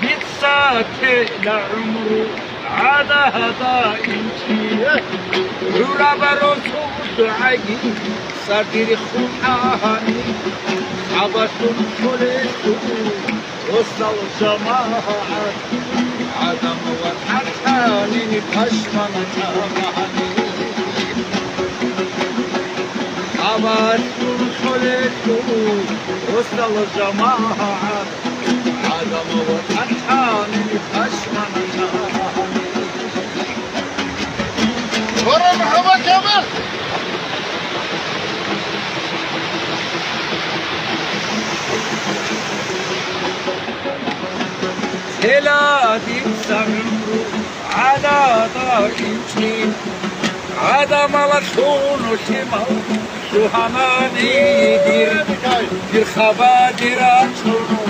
بالساكي لعمرو عدا هذا إنتي رولا بروسود عجي ساكير خماني عبتم خليتو وصل جماعة عدم وحتاني بشمنا جمعني عبتم خليتو وصل جماعة عدم وحتاني بشمنا جمعني ورا محمد كامل هلادي سمرو على ضايجين عدم لشون شمال شو هماني دير خبادر اشونو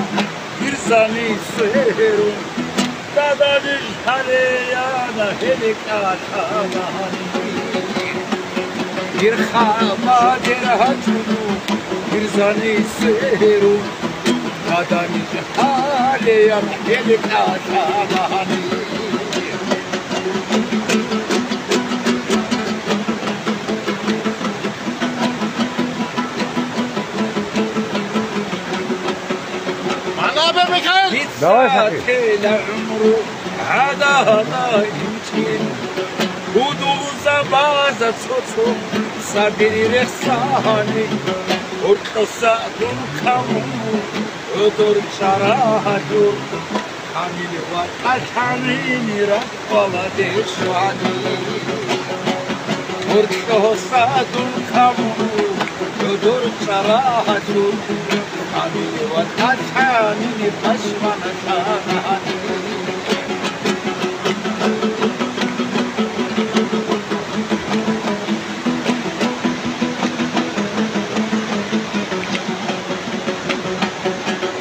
دير زني سهرو دادانش هليانا هلكاتا مهاني دير خبادر اشونو دير زني سهرو دادانش هليانا هلكاتا مهاني بالساكي لعمرو عدا هذا يمكن ودوز بازا صوصو صابري رخصاني ورقصة كمو ودور شراهدو حميل وقتاني رقبلا دشواني ورقصة كمو ودور شراهدو حميل وقتاني بشمنا جمعني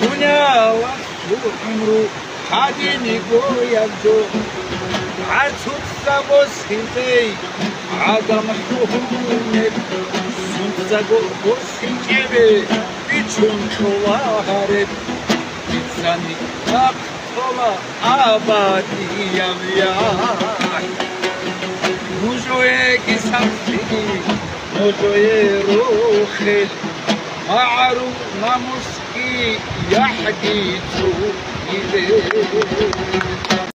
دنيا وقت عمرو حديني قويبدو عالسوت سابوسيتي عدم حكومت سنتزاقو بوسيتي بيچون شوهرت بيتزاني أبطلا آباديم ياي موجوه كسافي موجوه روخل معروف ناموسكي يحديثو إليه